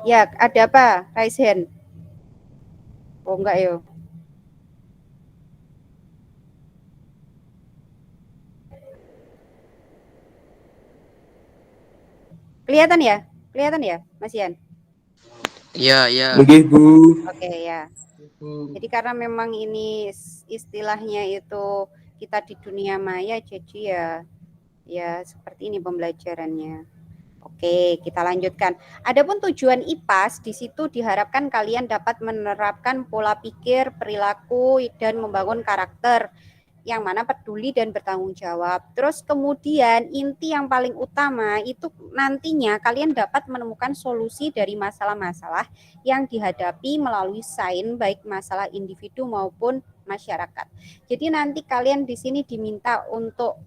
Ya, ada apa? Raise hand. Oh, enggak yo. Kelihatan ya? Kelihatan ya, Mas Ian? Iya, iya. Oke, Bu. Oke, ya. Jadi karena memang ini istilahnya itu kita di dunia maya, jadi ya seperti ini pembelajarannya. Oke, kita lanjutkan. Adapun tujuan IPAS di situ diharapkan kalian dapat menerapkan pola pikir, perilaku, dan membangun karakter yang mana peduli dan bertanggung jawab. Terus kemudian inti yang paling utama itu nantinya kalian dapat menemukan solusi dari masalah-masalah yang dihadapi melalui sains baik masalah individu maupun masyarakat. Jadi nanti kalian di sini diminta untuk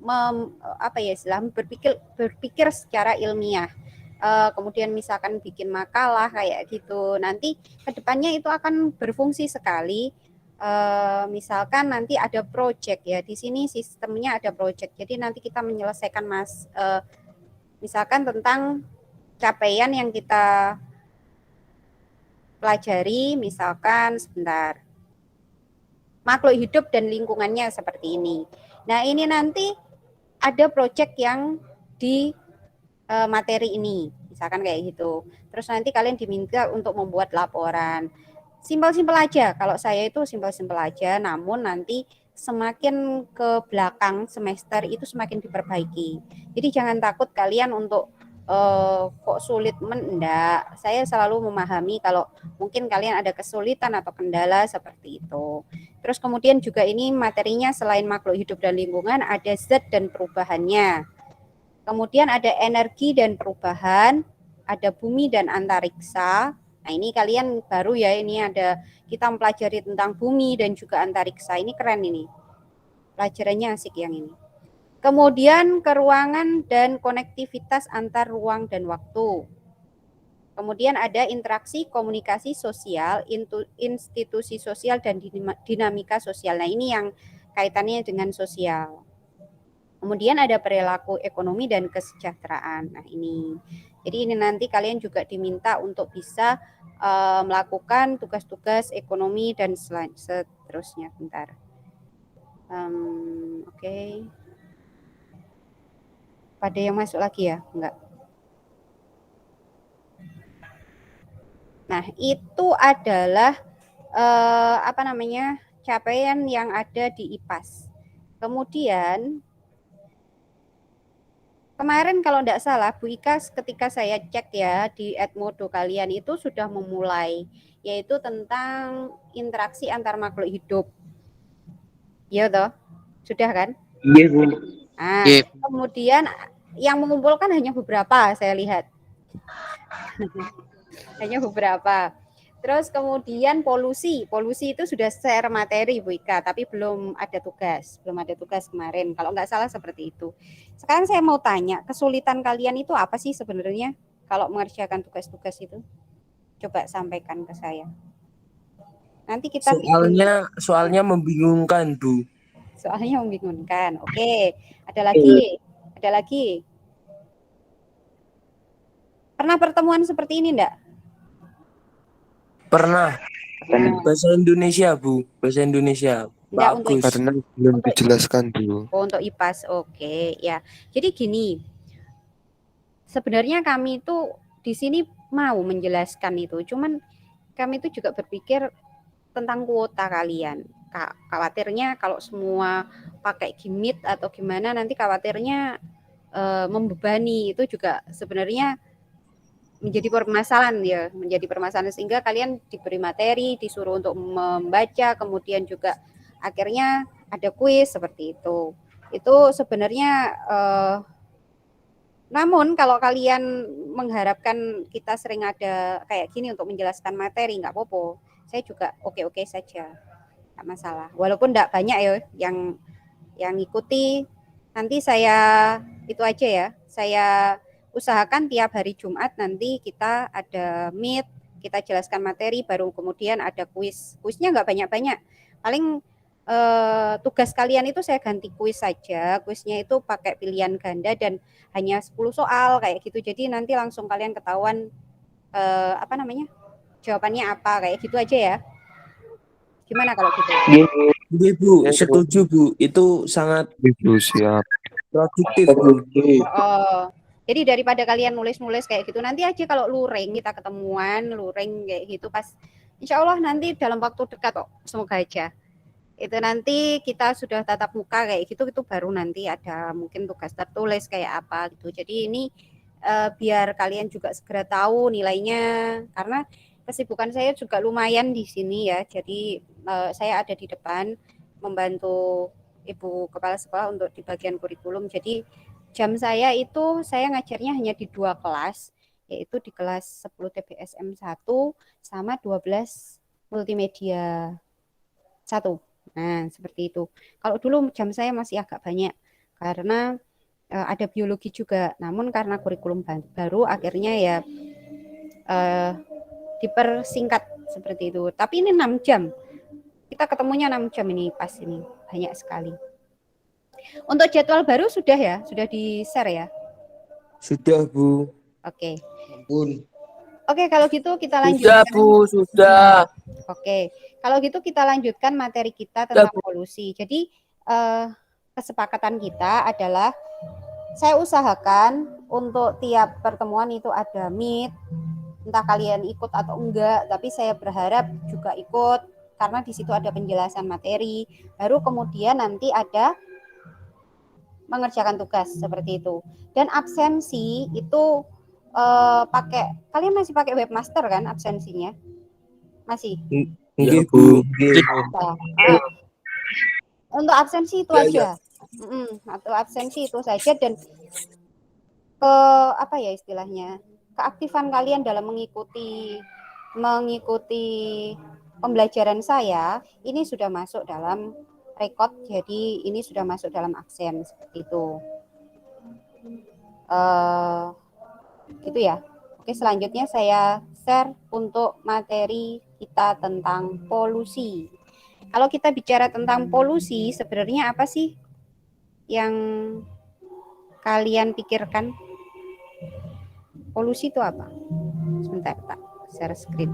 berpikir secara ilmiah. Kemudian misalkan bikin makalah kayak gitu. Nanti kedepannya itu akan berfungsi sekali. Misalkan nanti ada project ya, di sini sistemnya ada project. Jadi nanti kita menyelesaikan misalkan tentang capaian yang kita pelajari, misalkan sebentar makhluk hidup dan lingkungannya seperti ini. Nah ini nanti ada project yang di materi ini, misalkan kayak gitu. Terus nanti kalian diminta untuk membuat laporan. Simpel-simpel aja, kalau saya itu simpel-simpel aja, namun nanti semakin ke belakang semester itu semakin diperbaiki. Jadi jangan takut kalian untuk kok sulit, enggak. Saya selalu memahami kalau mungkin kalian ada kesulitan atau kendala seperti itu. Terus kemudian juga ini materinya selain makhluk hidup dan lingkungan ada zat dan perubahannya. Kemudian ada energi dan perubahan, ada bumi dan antariksa. Nah ini kalian baru ya, ini ada kita mempelajari tentang bumi dan juga antariksa. Ini keren ini, pelajarannya asik yang ini. Kemudian keruangan dan konektivitas antar ruang dan waktu. Kemudian ada interaksi, komunikasi sosial, institusi sosial, dan dinamika sosial. Nah ini yang kaitannya dengan sosial. Kemudian ada perilaku ekonomi dan kesejahteraan. Nah ini, jadi ini nanti kalian juga diminta untuk bisa melakukan tugas-tugas ekonomi dan seterusnya. Bentar. Oke. Pada yang masuk lagi ya? Enggak. Nah itu adalah capaian yang ada di IPAS. Kemudian kemarin kalau tidak salah Bu Ika ketika saya cek ya di Edmodo kalian itu sudah memulai yaitu tentang interaksi antar makhluk hidup. Iya toh? Sudah kan? Iya, Bu. Nah, Iya. kemudian yang mengumpulkan hanya beberapa saya lihat. Hanya beberapa. Terus kemudian polusi itu sudah share materi Bu Ika, tapi belum ada tugas kemarin. Kalau nggak salah seperti itu. Sekarang saya mau tanya, kesulitan kalian itu apa sih sebenarnya kalau mengerjakan tugas-tugas itu? Coba sampaikan ke saya. Nanti kita Soalnya membingungkan, Bu. soalnya membingungkan. Oke, ada lagi. Pernah pertemuan seperti ini enggak? Pernah. Bahasa Indonesia, Bu. Bahasa Indonesia. Enggak untuk Bagus. Karena belum untuk dijelaskan dulu. untuk IPAS. Oke, ya. Jadi gini, sebenarnya kami itu di sini mau menjelaskan itu, cuman kami itu juga berpikir tentang kuota kalian. Khawatirnya kalau semua pakai gimit atau gimana nanti khawatirnya membebani, itu juga sebenarnya menjadi permasalahan sehingga kalian diberi materi, disuruh untuk membaca, kemudian juga akhirnya ada kuis seperti itu. Itu sebenarnya namun kalau kalian mengharapkan kita sering ada kayak gini untuk menjelaskan materi, nggak apa-apa. Saya juga oke-oke saja, nggak masalah. Walaupun nggak banyak ya yang ikuti. Nanti saya itu aja ya. Saya usahakan tiap hari Jumat nanti kita ada meet, kita jelaskan materi, baru kemudian ada kuis. Kuisnya nggak banyak-banyak. Paling tugas kalian itu saya ganti kuis saja. Kuisnya itu pakai pilihan ganda dan hanya 10 soal kayak gitu. Jadi nanti langsung kalian ketahuan apa namanya? Jawabannya apa kayak gitu aja ya. Gimana kalau gitu? Oke, Bu, setuju, Bu. Itu sangat Ibu siap. produktif, Bu. Oh, jadi daripada kalian nulis-nulis kayak gitu, nanti aja kalau luring kita ketemuan, luring kayak gitu pas insya Allah nanti dalam waktu dekat kok, semoga aja. Itu nanti kita sudah tatap muka kayak gitu, itu baru nanti ada mungkin tugas tertulis kayak apa gitu. Jadi ini biar kalian juga segera tahu nilainya, karena kesibukan saya juga lumayan di sini ya. Jadi saya ada di depan membantu Ibu Kepala Sekolah untuk di bagian kurikulum. Jadi jam saya itu saya ngajarnya hanya di 2 kelas, yaitu di kelas 10 TBSM 1 sama 12 multimedia 1. Nah, seperti itu. Kalau dulu jam saya masih agak banyak karena ada biologi juga. Namun karena kurikulum baru akhirnya ya dipersingkat seperti itu. Tapi ini 6 jam. Kita ketemunya 6 jam ini pas ini. Banyak sekali. Untuk jadwal baru sudah ya? Sudah di-share ya? Sudah, Bu. Oke. Ampun. Oke, kalau gitu kita Sudah, lanjutkan. Bu, sudah. Oke, kalau gitu kita lanjutkan materi kita Sudah, tentang polusi. Jadi kesepakatan kita adalah saya usahakan untuk tiap pertemuan itu ada meet, entah kalian ikut atau enggak, tapi saya berharap juga ikut karena di situ ada penjelasan materi. Baru kemudian nanti ada mengerjakan tugas seperti itu. Dan absensi itu kalian masih pakai webmaster kan absensinya? Masih? Oke, Ya, Bu. Nah, untuk absensi itu Ya, aja. Atau absensi itu saja dan apa ya istilahnya? Keaktifan kalian dalam mengikuti pembelajaran saya ini sudah masuk dalam rekod, jadi ini sudah masuk dalam absen seperti itu. Gitu ya. Oke, selanjutnya saya share untuk materi kita tentang polusi. Kalau kita bicara tentang polusi, sebenarnya apa sih yang kalian pikirkan? Polusi itu apa? Sebentar, tak share screen.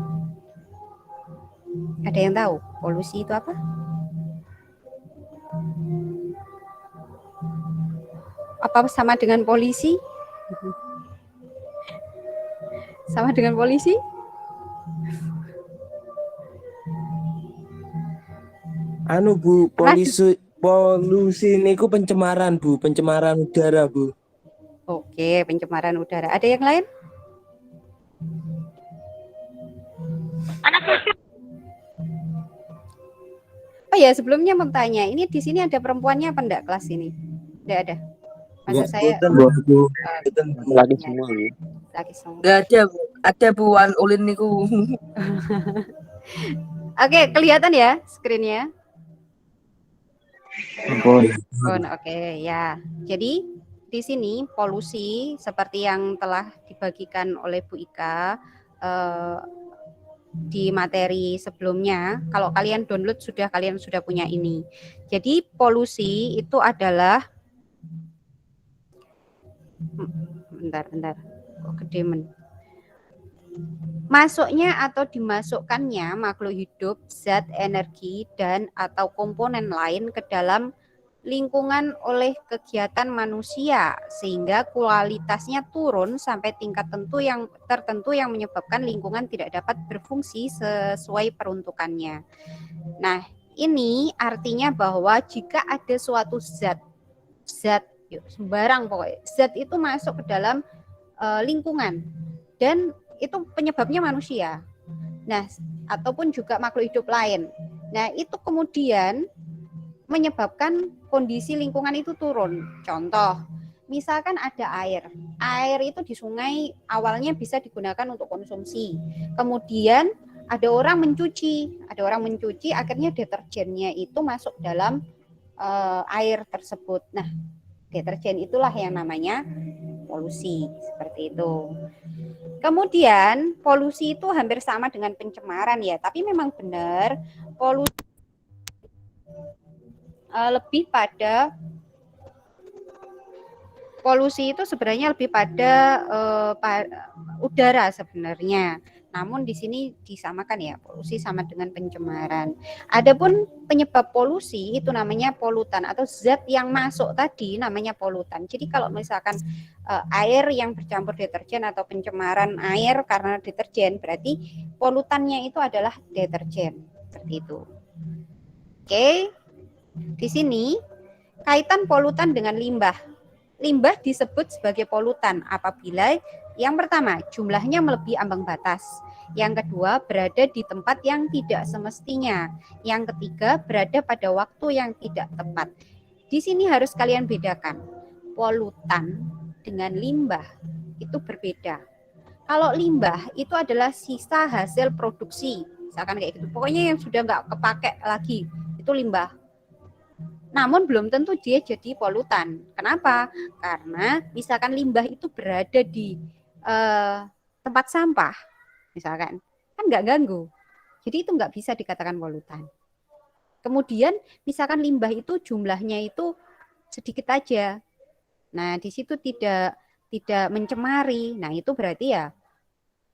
Ada yang tahu polusi itu apa? Apa sama dengan polisi? Sama dengan polisi? Anu, Bu, polusi niku pencemaran, Bu, pencemaran udara, Bu. Oke, pencemaran udara. Ada yang lain? Oh ya, sebelumnya mau tanya, ini di sini ada perempuannya apa enggak kelas ini? Enggak ada. Maksud saya Lagi semua ya. laki semua. Enggak ada, Bu. Ada, Bu, Wan Ulin niku. Oke, kelihatan ya screen-nya? Ampun. Oke, ya. Jadi di sini polusi seperti yang telah dibagikan oleh Bu Ika di materi sebelumnya. Kalau kalian download kalian sudah punya ini. Jadi polusi itu adalah bentar. Kok gede men. Masuknya atau dimasukkannya makhluk hidup, zat, energi, dan atau komponen lain ke dalam lingkungan oleh kegiatan manusia sehingga kualitasnya turun sampai tingkat tertentu yang menyebabkan lingkungan tidak dapat berfungsi sesuai peruntukannya. Nah, ini artinya bahwa jika ada suatu zat sembarang pokoknya, zat itu masuk ke dalam lingkungan dan itu penyebabnya manusia. Nah, ataupun juga makhluk hidup lain. Nah, itu kemudian menyebabkan kondisi lingkungan itu turun. Contoh, misalkan ada air. Air itu di sungai awalnya bisa digunakan untuk konsumsi. Kemudian ada orang mencuci akhirnya deterjennya itu masuk dalam air tersebut. Nah, deterjen itulah yang namanya polusi, seperti itu. Kemudian polusi itu hampir sama dengan pencemaran ya, tapi memang benar polusi lebih pada polusi itu sebenarnya lebih pada udara sebenarnya. Namun di sini disamakan ya, polusi sama dengan pencemaran. Adapun penyebab polusi itu namanya polutan atau zat yang masuk tadi namanya polutan. Jadi kalau misalkan air yang bercampur deterjen atau pencemaran air karena deterjen, berarti polutannya itu adalah deterjen. Seperti itu. Oke. Di sini kaitan polutan dengan limbah. Limbah disebut sebagai polutan apabila yang pertama, jumlahnya melebihi ambang batas. Yang kedua, berada di tempat yang tidak semestinya. Yang ketiga, berada pada waktu yang tidak tepat. Di sini harus kalian bedakan. Polutan dengan limbah itu berbeda. Kalau limbah itu adalah sisa hasil produksi. Misalkan kayak gitu. Pokoknya yang sudah nggak kepake lagi, itu limbah. Namun belum tentu dia jadi polutan. Kenapa? Karena misalkan limbah itu berada di tempat sampah, misalkan, kan nggak ganggu. Jadi itu nggak bisa dikatakan polutan. Kemudian misalkan limbah itu jumlahnya itu sedikit aja. Nah, di situ tidak mencemari. Nah, itu berarti ya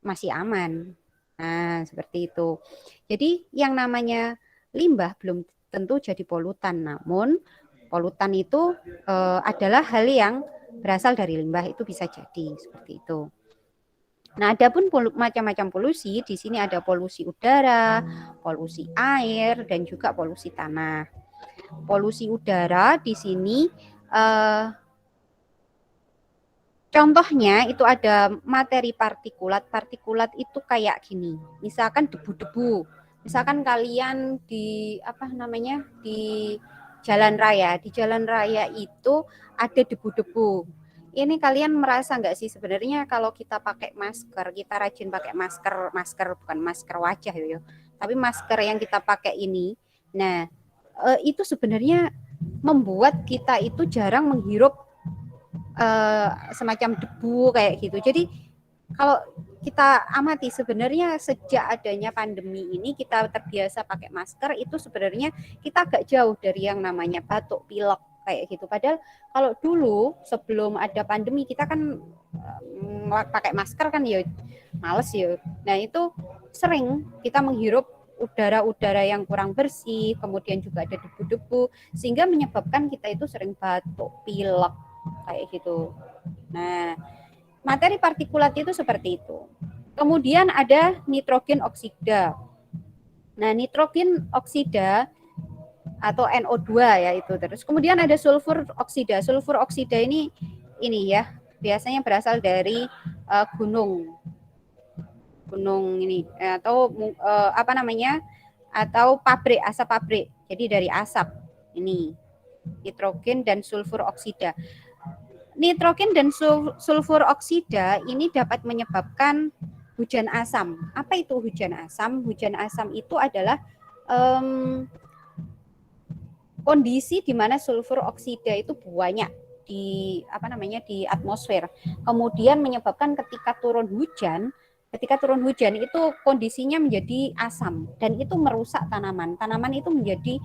masih aman. Nah, seperti itu. Jadi yang namanya limbah belum tentu jadi polutan, namun polutan itu adalah hal yang berasal dari limbah, itu bisa jadi seperti itu. Nah, adapun macam-macam polusi, di sini ada polusi udara, polusi air, dan juga polusi tanah. Polusi udara di sini contohnya itu ada materi partikulat. Partikulat itu kayak gini. Misalkan debu-debu. Misalkan kalian di di jalan raya. Di jalan raya itu ada debu-debu. Ini kalian merasa nggak sih sebenarnya kalau kita pakai masker, kita rajin pakai masker bukan masker wajah ya, tapi masker yang kita pakai ini, nah itu sebenarnya membuat kita itu jarang menghirup semacam debu kayak gitu. Jadi kalau kita amati sebenarnya sejak adanya pandemi ini kita terbiasa pakai masker, itu sebenarnya kita agak jauh dari yang namanya batuk pilek kayak gitu. Padahal kalau dulu sebelum ada pandemi kita kan pakai masker kan ya males ya. Nah, itu sering kita menghirup udara-udara yang kurang bersih, kemudian juga ada debu-debu sehingga menyebabkan kita itu sering batuk pilek kayak gitu. Nah, materi partikulat itu seperti itu. Kemudian ada nitrogen oksida. Nah, nitrogen oksida atau NO2 ya itu. Terus kemudian ada sulfur oksida. Sulfur oksida ini ya, biasanya berasal dari gunung ini atau atau pabrik, asap pabrik. Jadi dari asap ini nitrogen dan sulfur oksida. Nitrogen dan sulfur oksida ini dapat menyebabkan hujan asam. Apa itu hujan asam? Hujan asam itu adalah kondisi di mana sulfur oksida itu banyak di di atmosfer. Kemudian menyebabkan ketika turun hujan itu kondisinya menjadi asam dan itu merusak tanaman. Tanaman itu menjadi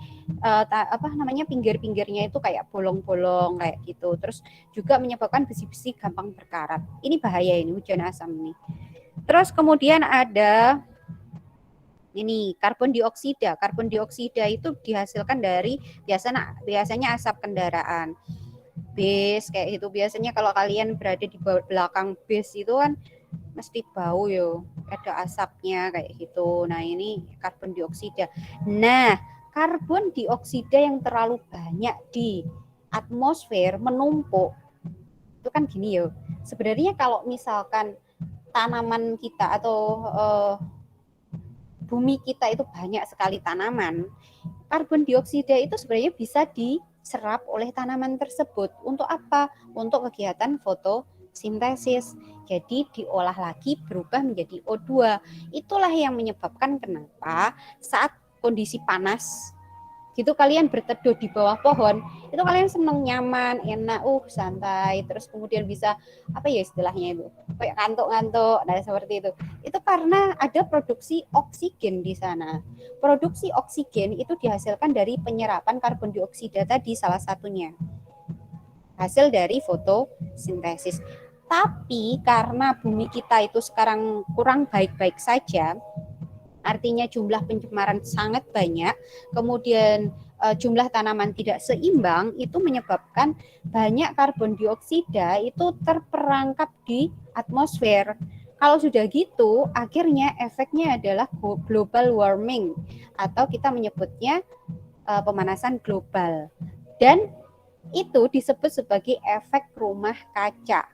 pinggir-pinggirnya itu kayak bolong-bolong kayak gitu. Terus juga menyebabkan besi-besi gampang berkarat. Ini bahaya ini hujan asam ini. Terus kemudian ada ini karbon dioksida. Karbon dioksida itu dihasilkan dari biasanya asap kendaraan. Bis kayak gitu. Biasanya kalau kalian berada di belakang bis itu kan mesti bau yo, ada asapnya kayak gitu. Nah, ini karbon dioksida. Nah, karbon dioksida yang terlalu banyak di atmosfer menumpuk itu kan gini yo. Sebenarnya kalau misalkan tanaman kita atau bumi kita itu banyak sekali tanaman, karbon dioksida itu sebenarnya bisa diserap oleh tanaman tersebut. Untuk apa? Untuk kegiatan fotosintesis. Jadi diolah lagi berubah menjadi O2. Itulah yang menyebabkan kenapa saat kondisi panas gitu kalian berteduh di bawah pohon, itu kalian senang, nyaman, enak, santai, terus kemudian bisa istilahnya itu kayak ngantuk-ngantuk. Nah, seperti itu. Itu karena ada produksi oksigen di sana. Produksi oksigen itu dihasilkan dari penyerapan karbon dioksida tadi salah satunya. Hasil dari fotosintesis. Tapi karena bumi kita itu sekarang kurang baik-baik saja, artinya jumlah pencemaran sangat banyak, kemudian jumlah tanaman tidak seimbang, itu menyebabkan banyak karbon dioksida itu terperangkap di atmosfer. Kalau sudah gitu, akhirnya efeknya adalah global warming atau kita menyebutnya pemanasan global. Dan itu disebut sebagai efek rumah kaca.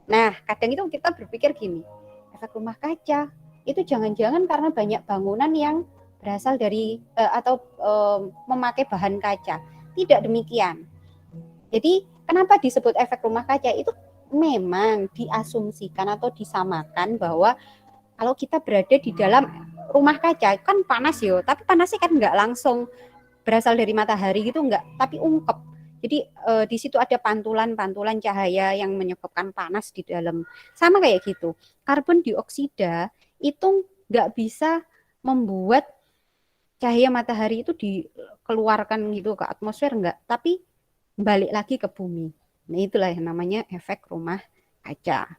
Nah, kadang itu kita berpikir gini, efek rumah kaca itu jangan-jangan karena banyak bangunan yang berasal dari memakai bahan kaca. Tidak demikian. Jadi kenapa disebut efek rumah kaca? Itu memang diasumsikan atau disamakan bahwa kalau kita berada di dalam rumah kaca kan panas ya, tapi panasnya kan nggak langsung berasal dari matahari gitu, nggak, tapi ungkep. Jadi di situ ada pantulan-pantulan cahaya yang menyebabkan panas di dalam. Sama kayak gitu. Karbon dioksida itu nggak bisa membuat cahaya matahari itu dikeluarkan gitu ke atmosfer, enggak, tapi balik lagi ke bumi. Nah, itulah yang namanya efek rumah kaca.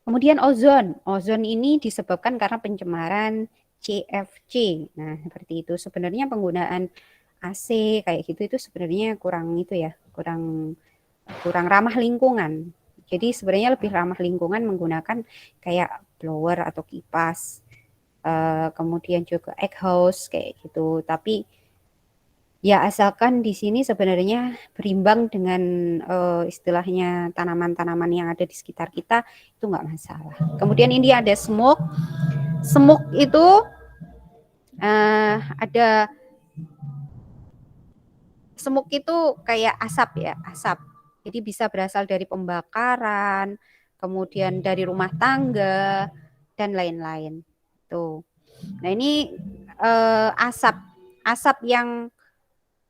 Kemudian ozon. Ozon ini disebabkan karena pencemaran CFC. Nah, seperti itu. Sebenarnya penggunaan AC kayak gitu itu sebenarnya kurang ramah lingkungan. Jadi sebenarnya lebih ramah lingkungan menggunakan kayak blower atau kipas. Kemudian juga exhaust kayak gitu. Tapi ya asalkan di sini sebenarnya berimbang dengan istilahnya tanaman-tanaman yang ada di sekitar kita, itu nggak masalah. Kemudian ini ada smoke. Smoke itu ada smoke itu kayak asap ya, asap. Jadi bisa berasal dari pembakaran, kemudian dari rumah tangga dan lain-lain. Tuh. Nah, ini asap yang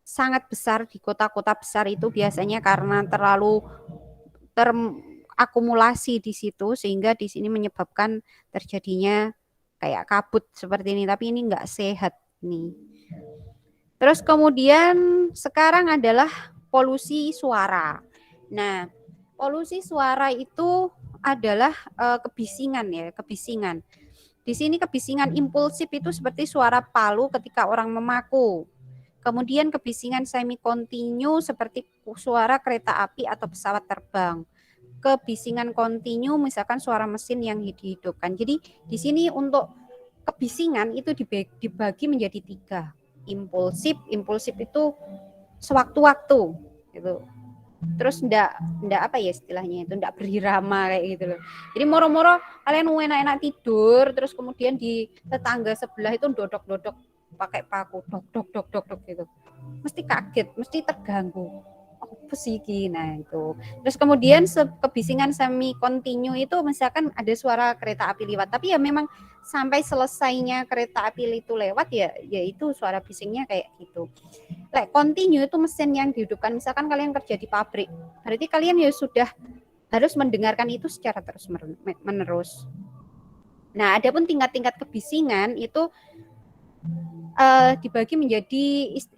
sangat besar di kota-kota besar itu biasanya karena terlalu terakumulasi di situ sehingga di sini menyebabkan terjadinya kayak kabut seperti ini, tapi ini enggak sehat nih. Terus kemudian sekarang adalah polusi suara. Nah, polusi suara itu adalah kebisingan ya, kebisingan. Di sini kebisingan impulsif itu seperti suara palu ketika orang memaku. Kemudian kebisingan semi kontinu seperti suara kereta api atau pesawat terbang. Kebisingan kontinu misalkan suara mesin yang dihidupkan. Jadi di sini untuk kebisingan itu dibagi menjadi 3. Impulsif itu sewaktu-waktu gitu. Terus ndak apa ya istilahnya itu, ndak berirama kayak gitu loh. Jadi moro-moro kalian enak-enak tidur terus kemudian di tetangga sebelah itu dodok-dodok pakai paku dok gitu. Mesti kaget, mesti terganggu. Apa sih iki? Nah, itu. Terus kemudian kebisingan semi kontinu itu misalkan ada suara kereta api lewat, tapi ya memang sampai selesainya kereta api itu lewat ya itu suara bisingnya kayak gitu. Like kontinu itu mesin yang dihidupkan, misalkan kalian kerja di pabrik, berarti kalian ya sudah harus mendengarkan itu secara terus menerus. Nah, adapun tingkat-tingkat kebisingan itu dibagi menjadi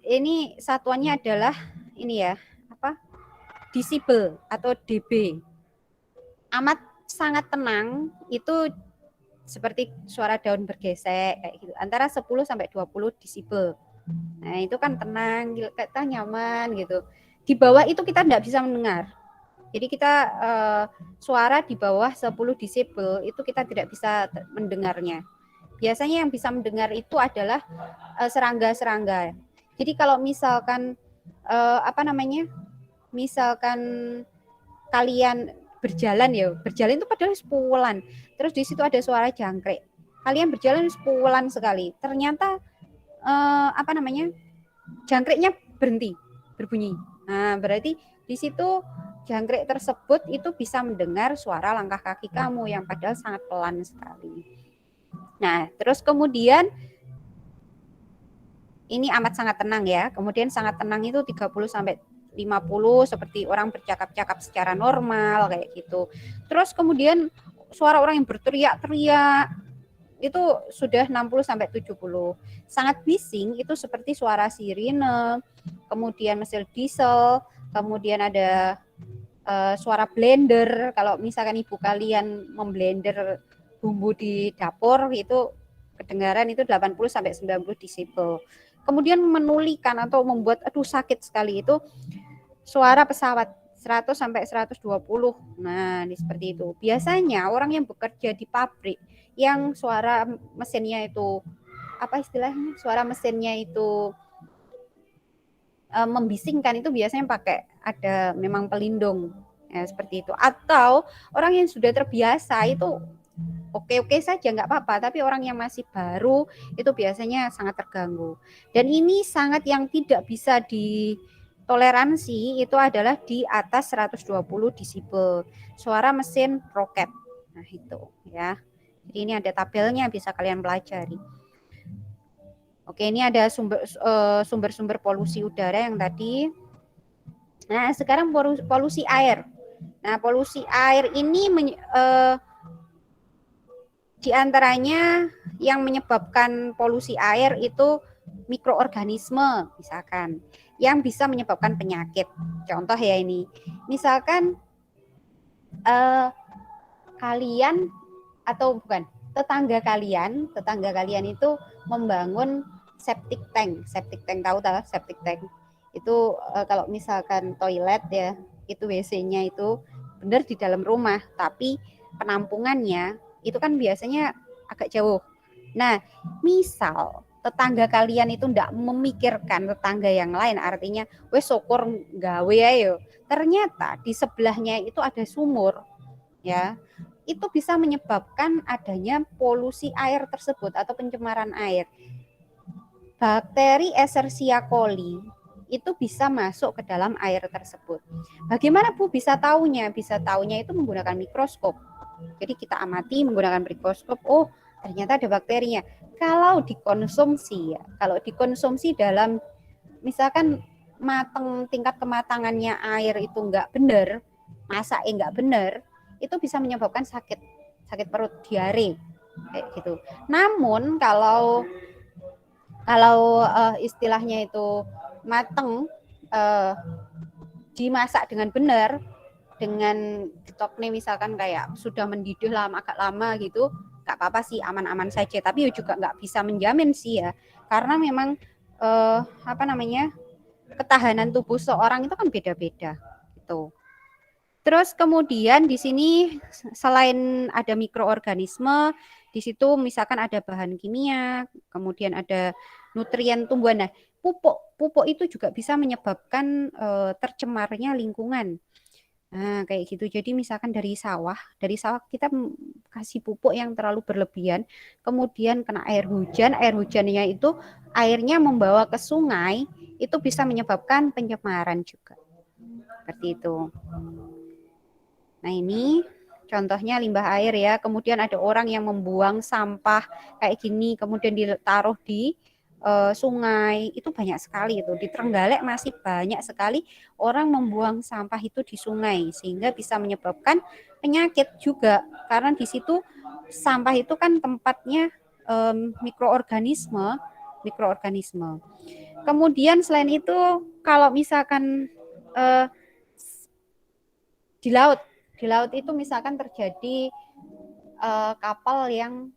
ini satuannya adalah ini ya, desibel atau dB. Amat sangat tenang itu seperti suara daun bergesek kayak gitu, antara 10 sampai 20 desibel. Nah, itu kan tenang, kita nyaman gitu. Di bawah itu kita tidak bisa mendengar. Jadi kita suara di bawah 10 desibel itu kita tidak bisa mendengarnya. Biasanya yang bisa mendengar itu adalah serangga-serangga. Jadi kalau misalkan misalkan kalian berjalan itu padahal sepulan. Terus di situ ada suara jangkrik. Kalian berjalan sepulan sekali. Ternyata jangkriknya berhenti berbunyi. Nah, berarti di situ jangkrik tersebut itu bisa mendengar suara langkah kaki kamu yang padahal sangat pelan sekali. Nah, terus kemudian ini amat sangat tenang ya. Kemudian sangat tenang itu 30 sampai 50 seperti orang bercakap-cakap secara normal kayak gitu. Terus kemudian suara orang yang berteriak-teriak itu sudah 60 sampai 70. Sangat bising itu seperti suara sirine, kemudian mesin diesel kemudian ada suara blender. Kalau misalkan ibu kalian memblender bumbu di dapur itu kedengaran itu 80 sampai 90 desibel. Kemudian menulikan atau membuat aduh sakit sekali itu suara pesawat 100 sampai 120. Nah, ini seperti itu. Biasanya orang yang bekerja di pabrik yang suara mesinnya itu apa istilahnya? Suara mesinnya itu membisingkan itu biasanya pakai ada memang pelindung ya, seperti itu. Atau orang yang sudah terbiasa itu oke-oke saja nggak apa-apa, tapi orang yang masih baru itu biasanya sangat terganggu. Dan ini sangat yang tidak bisa ditoleransi itu adalah di atas 120 desibel suara mesin roket. Nah itu ya. Jadi ini ada tabelnya bisa kalian pelajari. Oke, ini ada sumber-sumber polusi udara yang tadi. Nah, sekarang polusi air. Nah, polusi air ini di antaranya yang menyebabkan polusi air itu mikroorganisme misalkan yang bisa menyebabkan penyakit. Contoh ya ini. Misalkan kalian atau bukan tetangga kalian itu membangun septic tank tahu septic tank itu kalau misalkan toilet ya itu WC-nya itu benar di dalam rumah tapi penampungannya itu kan biasanya agak jauh. Nah misal tetangga kalian itu tidak memikirkan tetangga yang lain, artinya wes syukur gawe ayo, ternyata di sebelahnya itu ada sumur ya, itu bisa menyebabkan adanya polusi air tersebut atau pencemaran air. Bakteri Escherichia coli itu bisa masuk ke dalam air tersebut. Bagaimana Bu bisa taunya? Bisa taunya itu menggunakan mikroskop. Jadi kita amati menggunakan mikroskop, oh ternyata ada bakterinya. Kalau dikonsumsi dalam misalkan tingkat kematangannya air itu enggak benar, masaknya enggak benar, itu bisa menyebabkan sakit perut, diare kayak gitu. Namun kalau istilahnya itu mateng, dimasak dengan benar, dengan getoknya misalkan kayak sudah mendidih agak lama gitu, nggak apa-apa sih, aman-aman saja. Tapi juga nggak bisa menjamin sih ya, karena memang ketahanan tubuh seorang itu kan beda-beda gitu. Terus kemudian di sini selain ada mikroorganisme, di situ misalkan ada bahan kimia, kemudian ada nutrien tumbuhan. Nah, pupuk itu juga bisa menyebabkan tercemarnya lingkungan. Nah, kayak gitu. Jadi misalkan dari sawah kita kasih pupuk yang terlalu berlebihan, kemudian kena air hujannya itu airnya membawa ke sungai, itu bisa menyebabkan pencemaran juga. Seperti itu. Nah ini contohnya limbah air ya, kemudian ada orang yang membuang sampah kayak gini, kemudian ditaruh di sungai, itu banyak sekali itu. Di Trenggalek masih banyak sekali orang membuang sampah itu di sungai, sehingga bisa menyebabkan penyakit juga, karena di situ sampah itu kan tempatnya mikroorganisme. Kemudian selain itu, kalau misalkan di laut itu misalkan terjadi kapal yang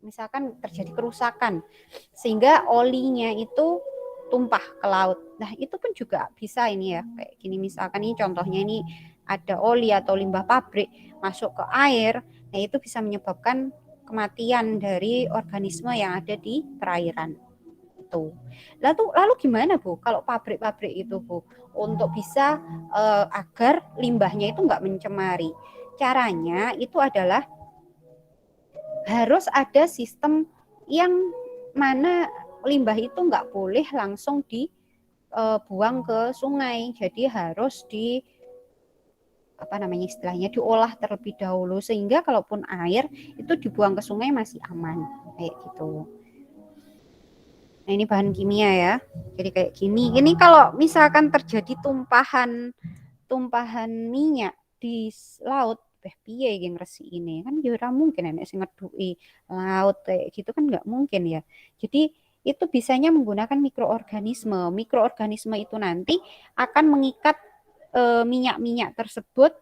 misalkan terjadi kerusakan sehingga olinya itu tumpah ke laut. Nah, itu pun juga bisa ini ya, kayak gini misalkan ini contohnya, ini ada oli atau limbah pabrik masuk ke air, nah itu bisa menyebabkan kematian dari organisme yang ada di perairan. Lalu gimana Bu kalau pabrik-pabrik itu Bu untuk bisa agar limbahnya itu enggak mencemari? Caranya itu adalah harus ada sistem yang mana limbah itu enggak boleh langsung dibuang ke sungai. Jadi harus diolah terlebih dahulu sehingga kalaupun air itu dibuang ke sungai masih aman kayak gitu. Nah, ini bahan kimia ya. Jadi kayak gini. Ini kalau misalkan terjadi tumpahan minyak di laut, piye iki ngresiki ini? Kan ya ora mungkin enek sing ngeduki laut kayak gitu kan nggak mungkin ya. Jadi itu bisanya menggunakan mikroorganisme. Mikroorganisme itu nanti akan mengikat minyak-minyak tersebut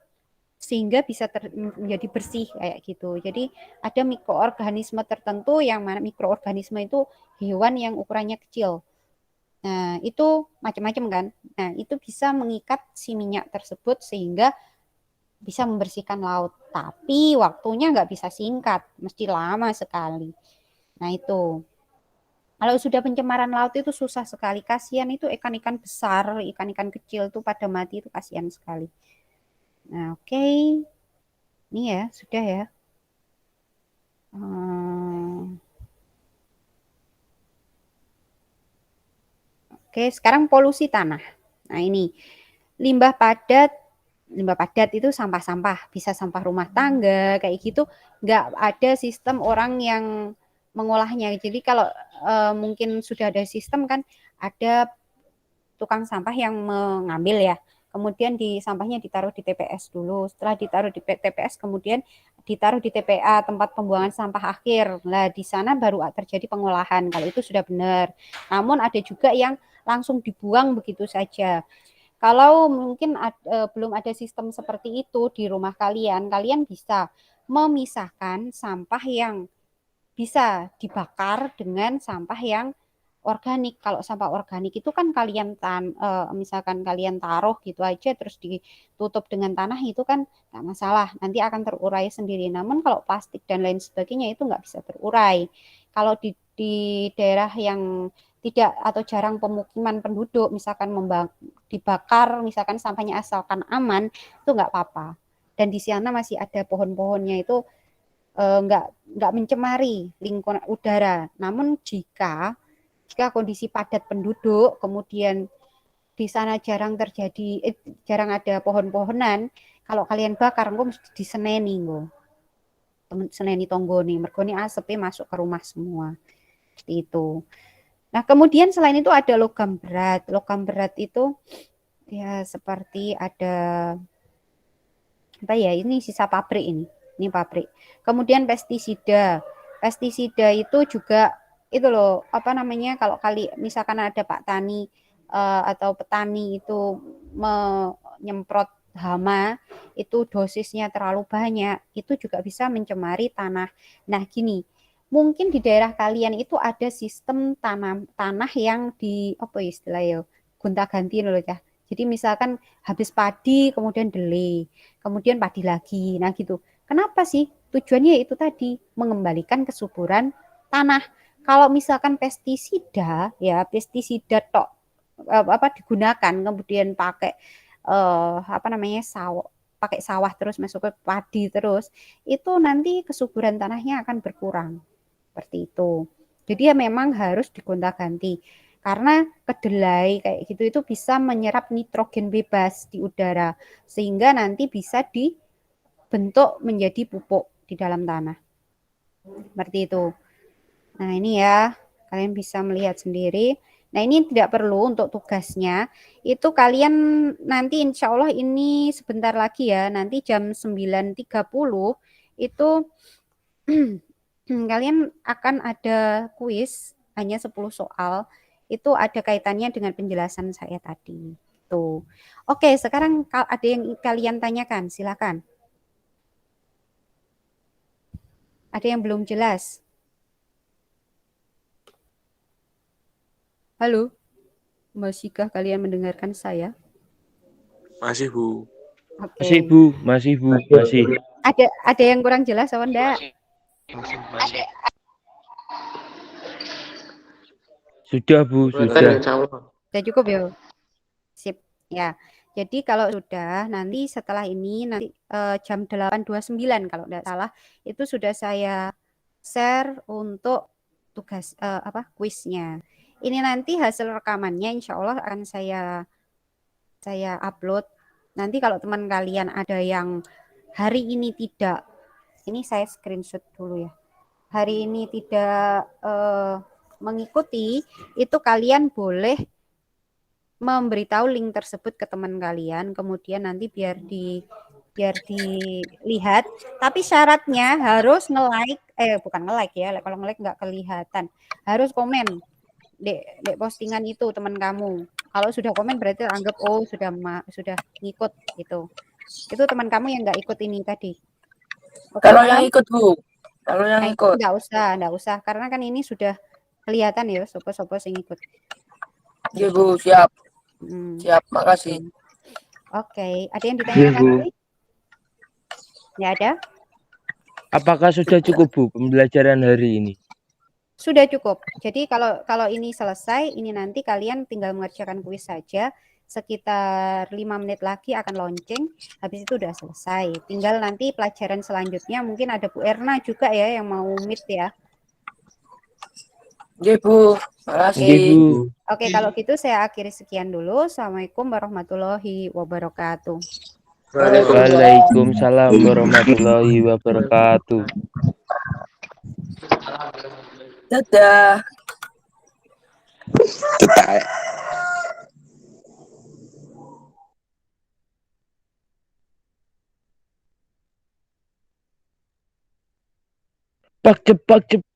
sehingga bisa menjadi bersih kayak gitu. Jadi ada mikroorganisme tertentu yang mana mikroorganisme itu hewan yang ukurannya kecil. Nah, itu macam-macam kan. Nah, itu bisa mengikat si minyak tersebut sehingga bisa membersihkan laut. Tapi waktunya nggak bisa singkat, mesti lama sekali. Nah, itu. Kalau sudah pencemaran laut itu susah sekali. Kasihan itu ikan-ikan besar, ikan-ikan kecil itu pada mati itu kasihan sekali. Nah, oke. Ini ya, sudah ya. Oke, sekarang polusi tanah. Nah, ini limbah padat itu sampah-sampah, bisa sampah rumah tangga kayak gitu, nggak ada sistem orang yang mengolahnya. Jadi kalau mungkin sudah ada sistem kan, ada tukang sampah yang mengambil ya, kemudian sampahnya ditaruh di TPS dulu, setelah ditaruh di TPS kemudian ditaruh di TPA, tempat pembuangan sampah akhir. Nah, di sana baru terjadi pengolahan, kalau itu sudah benar. Namun ada juga yang langsung dibuang begitu saja. Kalau mungkin belum ada sistem seperti itu di rumah kalian, kalian bisa memisahkan sampah yang bisa dibakar dengan sampah yang organik. Kalau sampah organik itu kan kalian misalkan kalian taruh gitu aja terus ditutup dengan tanah, itu kan nggak masalah, nanti akan terurai sendiri. Namun kalau plastik dan lain sebagainya itu nggak bisa terurai. Kalau di daerah yang tidak atau jarang pemukiman penduduk, misalkan dibakar, misalkan sampahnya asalkan aman, itu nggak apa-apa. Dan di sana masih ada pohon-pohonnya, itu nggak mencemari lingkungan udara. Namun jika kondisi padat penduduk, kemudian di sana jarang ada pohon-pohonan, kalau kalian bakar, engko mesti diseneni engko. Seneni tonggone, mergone asepnya masuk ke rumah semua. Seperti itu. Nah, kemudian selain itu ada logam berat. Logam berat itu ya seperti ada apa ya? Ini sisa pabrik ini. Ini pabrik. Kemudian pestisida. Pestisida itu juga itu loh, apa namanya, kalau misalkan ada Pak Tani atau petani itu menyemprot hama, itu dosisnya terlalu banyak, itu juga bisa mencemari tanah. Nah, gini, mungkin di daerah kalian itu ada sistem tanah yang apa istilahnya, gonta-ganti loh ya. Jadi misalkan habis padi kemudian delay, kemudian padi lagi. Nah, gitu. Kenapa sih? Tujuannya itu tadi, mengembalikan kesuburan tanah. Kalau misalkan pestisida tok digunakan, kemudian pakai pakai sawah terus masuk ke padi terus, itu nanti kesuburan tanahnya akan berkurang. Seperti itu. Jadi ya memang harus digonta-ganti. Karena kedelai kayak gitu itu bisa menyerap nitrogen bebas di udara, sehingga nanti bisa dibentuk menjadi pupuk di dalam tanah. Seperti itu. Nah, ini ya, kalian bisa melihat sendiri. Nah, ini tidak perlu untuk tugasnya. Itu kalian nanti insya Allah ini sebentar lagi ya, nanti jam 9.30 itu kalian akan ada kuis, hanya 10 soal. Itu ada kaitannya dengan penjelasan saya tadi. Tuh. Oke, sekarang ada yang kalian tanyakan, silakan. Ada yang belum jelas? Halo, masihkah kalian mendengarkan saya? Masih, Bu. Oke. Masih, Bu. Masih, Bu. Masih. Ada yang kurang jelas apa enggak? Masih. Sudah, Bu. Sudah. Sudah cukup ya? Sip. Ya. Jadi kalau sudah, nanti setelah ini nanti jam 8.29 kalau enggak salah, itu sudah saya share untuk tugas kuisnya. Ini nanti hasil rekamannya insya Allah akan saya upload. Nanti kalau teman kalian ada yang hari ini tidak, ini saya screenshot dulu ya. Hari ini tidak mengikuti, itu kalian boleh memberitahu link tersebut ke teman kalian, kemudian nanti biar dilihat. Tapi syaratnya harus bukan nge-like ya, kalau nge-like nggak kelihatan. Harus komen. dek postingan itu teman kamu. Kalau sudah komen berarti anggap oh sudah ngikut gitu. Itu teman kamu yang nggak ikut ini tadi. Oke, Kalau yang paham? ikut Bu, kalau yang Nah, itu ikut. nggak usah karena kan ini sudah kelihatan ya sopo-sopo yang ikut. Iya Bu, siap. Hmm. Siap, makasih. Oke, ada yang Iya, ditanyakan Bu. lagi? Ya ada? Apakah sudah cukup Bu pembelajaran hari ini? Sudah cukup. Jadi kalau ini selesai, ini nanti kalian tinggal mengerjakan kuis saja. Sekitar 5 menit lagi akan launching. Habis itu udah selesai. Tinggal nanti pelajaran selanjutnya mungkin ada Bu Erna juga ya yang mau meet ya. Iya Bu, Iya, makasih. Bu. Oke, kalau gitu saya akhiri sekian dulu. Assalamualaikum warahmatullahi wabarakatuh. Waalaikumsalam warahmatullahi wabarakatuh. Dadah. Tetap. Cepak cepak cepak.